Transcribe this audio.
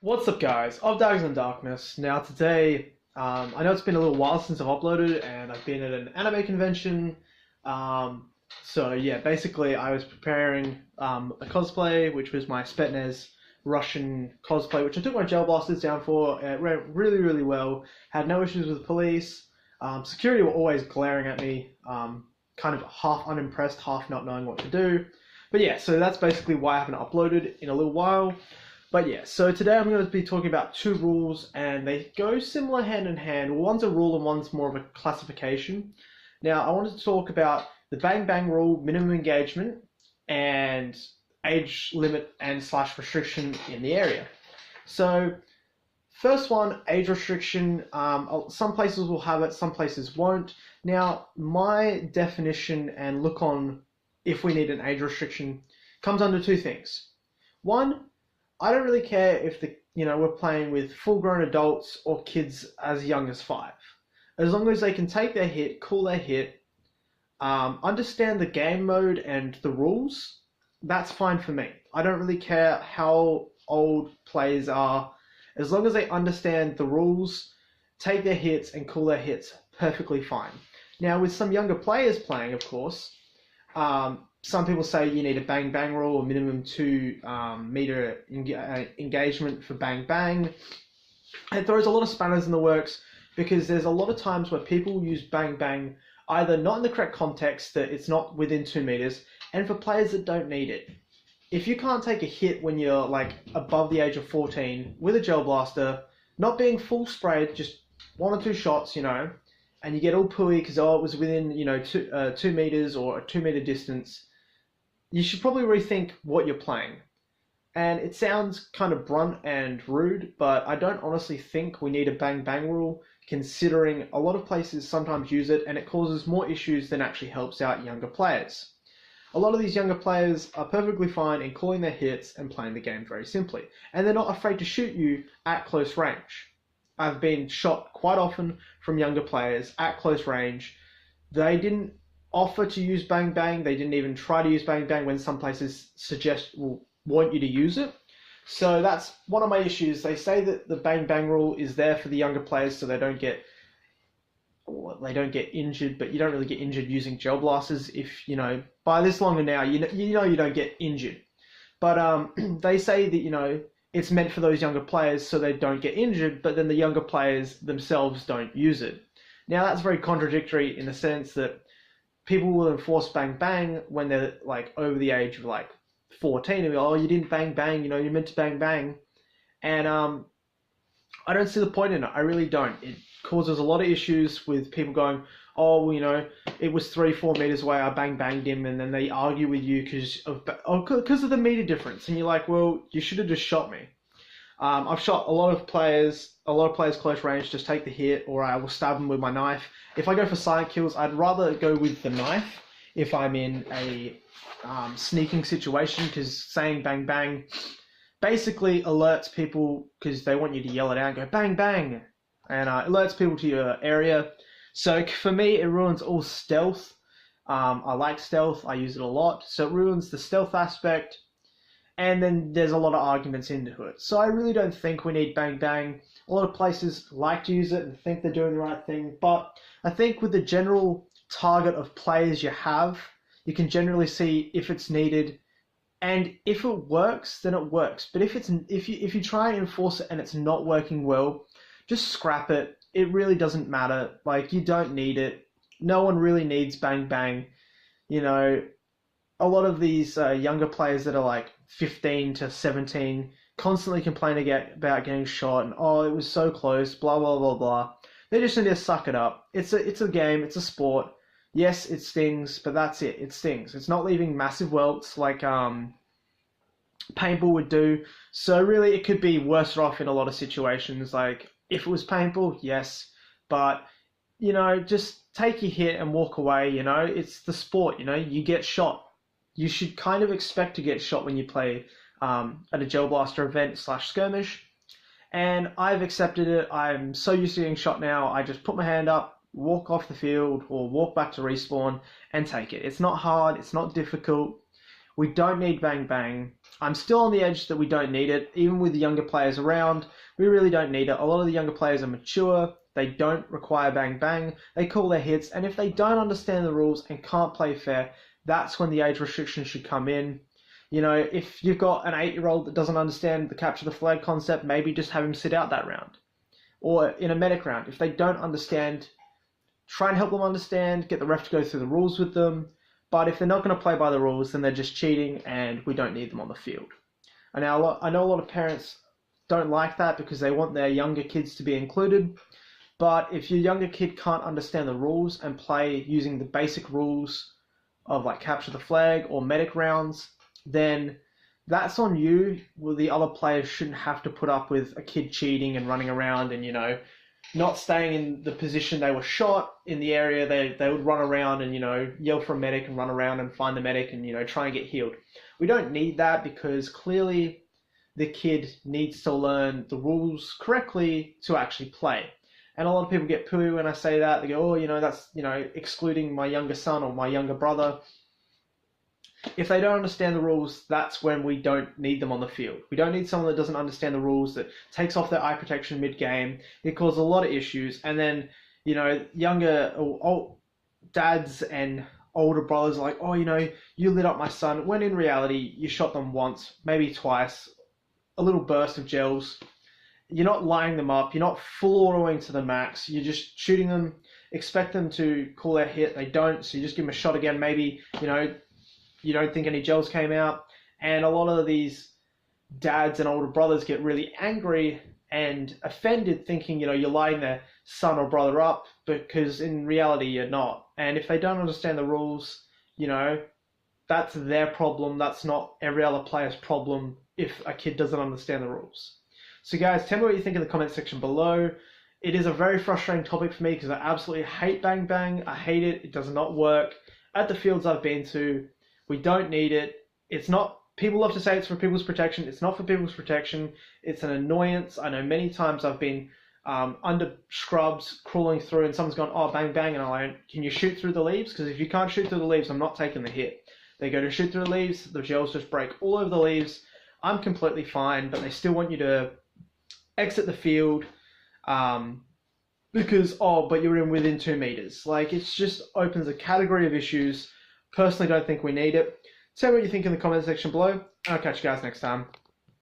What's up, guys? Of Dags and Darkness. Now, today, I know it's been a little while since I've uploaded, and I've been at an anime convention. So, yeah, basically, I was preparing a cosplay, which was my Spetsnaz Russian cosplay, which I took my gel blasters down for. It went really, really well. Had no issues with the police. Security were always glaring at me, kind of half unimpressed, half not knowing what to do. But yeah, so that's basically why I haven't uploaded in a little while. But yeah, so today I'm going to be talking about two rules, and they go similar hand in hand. One's a rule and one's more of a classification. Now, I wanted to talk about the Bang Bang rule, minimum engagement, and age limit and slash restriction in the area. So, first one, age restriction. Some places will have it, some places won't. Now, my definition and look on if we need an age restriction comes under two things. One, I don't really care if we're playing with full-grown adults or kids as young as 5. As long as they can take their hit, call their hit, understand the game mode and the rules, that's fine for me. I don't really care how old players are. As long as they understand the rules, take their hits and call their hits, perfectly fine. Now, with some younger players playing, of course, some people say you need a bang bang rule, a minimum 2 meter engagement for bang bang. It throws a lot of spanners in the works because there's a lot of times where people use bang bang either not in the correct context, that it's not within 2 meters, and for players that don't need it. If you can't take a hit when you're like above the age of 14 with a gel blaster, not being full sprayed, just 1 or 2 shots, and you get all pooey because it was within 2 meters or a 2 meter distance, you should probably rethink what you're playing. And it sounds kind of blunt and rude, but I don't honestly think we need a bang bang rule, considering a lot of places sometimes use it and it causes more issues than actually helps out younger players. A lot of these younger players are perfectly fine in calling their hits and playing the game very simply, and they're not afraid to shoot you at close range. I've been shot quite often from younger players at close range. They didn't offer to use bang bang. They didn't even try to use bang bang when some places want you to use it. So that's one of my issues. They say that the bang bang rule is there for the younger players so they don't get injured, but you don't really get injured using gel blasters if by this longer now you don't get injured. But they say that it's meant for those younger players so they don't get injured, but then the younger players themselves don't use it. Now that's very contradictory in the sense that people will enforce bang bang when they're like over the age of like 14 and be, oh, you didn't bang bang, you're meant to bang bang. And I don't see the point in it. I really don't. It causes a lot of issues with people going, oh, well, it was 3-4 meters away, I bang banged him, and then they argue with you because of the meter difference. And you're like, well, you should have just shot me. I've shot a lot of players close range, just take the hit, or I will stab them with my knife. If I go for silent kills, I'd rather go with the knife if I'm in a sneaking situation, because saying bang bang basically alerts people, because they want you to yell it out and go bang bang, and alerts people to your area. So for me, it ruins all stealth. I like stealth, I use it a lot, so it ruins the stealth aspect. And then there's a lot of arguments into it. So I really don't think we need bang bang. A lot of places like to use it and think they're doing the right thing, but I think with the general target of players you have, you can generally see if it's needed, and if it works, then it works. But if you try and enforce it and it's not working well, just scrap it. It really doesn't matter. Like, you don't need it. No one really needs bang bang. A lot of these younger players that are like 15 to 17 constantly complain about getting shot and, oh, it was so close, blah, blah, blah, blah. They just need to suck it up. It's a game, it's a sport. Yes, it stings, but that's it. It stings. It's not leaving massive welts like paintball would do. So really, it could be worse off in a lot of situations. Like, if it was paintball, yes. But, just take your hit and walk away, It's the sport, You get shot. You should kind of expect to get shot when you play at a gel blaster event / skirmish. And I've accepted it. I'm so used to getting shot now. I just put my hand up, walk off the field, or walk back to respawn and take it. It's not hard. It's not difficult. We don't need bang bang. I'm still on the edge that we don't need it. Even with the younger players around, we really don't need it. A lot of the younger players are mature. They don't require bang bang. They call their hits. And if they don't understand the rules and can't play fair, that's when the age restriction should come in. You know, if you've got an 8-year-old that doesn't understand the capture the flag concept, maybe just have him sit out that round. Or in a medic round, if they don't understand, try and help them understand, get the ref to go through the rules with them. But if they're not going to play by the rules, then they're just cheating and we don't need them on the field. And now I know a lot of parents don't like that because they want their younger kids to be included. But if your younger kid can't understand the rules and play using the basic rules of like capture the flag or medic rounds, then that's on you. Well, the other players shouldn't have to put up with a kid cheating and running around and, you know, not staying in the position they were shot in the area. They would run around and, you know, yell for a medic and run around and find the medic and, you know, try and get healed. We don't need that because clearly the kid needs to learn the rules correctly to actually play. And a lot of people get poo when I say that. They go, oh, you know, that's, you know, excluding my younger son or my younger brother. If they don't understand the rules, that's when we don't need them on the field. We don't need someone that doesn't understand the rules, that takes off their eye protection mid-game. It causes a lot of issues. And then, you know, younger old dads and older brothers are like, oh, you know, you lit up my son. When in reality, you shot them once, maybe twice, a little burst of gels. You're not lining them up. You're not full autoing to the max. You're just shooting them, expect them to call their hit. They don't, so you just give them a shot again. Maybe, you know, you don't think any gels came out. And a lot of these dads and older brothers get really angry and offended thinking, you know, you're lighting their son or brother up, because in reality you're not. And if they don't understand the rules, you know, that's their problem. That's not every other player's problem if a kid doesn't understand the rules. So guys, tell me what you think in the comment section below. It is a very frustrating topic for me because I absolutely hate bang bang. I hate it. It does not work. At the fields I've been to, we don't need it. It's not, people love to say it's for people's protection. It's not for people's protection. It's an annoyance. I know many times I've been under scrubs crawling through and someone's gone, oh, bang, bang. And I'm like, can you shoot through the leaves? Because if you can't shoot through the leaves, I'm not taking the hit. They go to shoot through the leaves. The gels just break all over the leaves. I'm completely fine, but they still want you to exit the field because, oh, but you're in within 2 meters. Like, it just opens a category of issues. Personally, don't think we need it. Tell me what you think in the comment section below, and I'll catch you guys next time.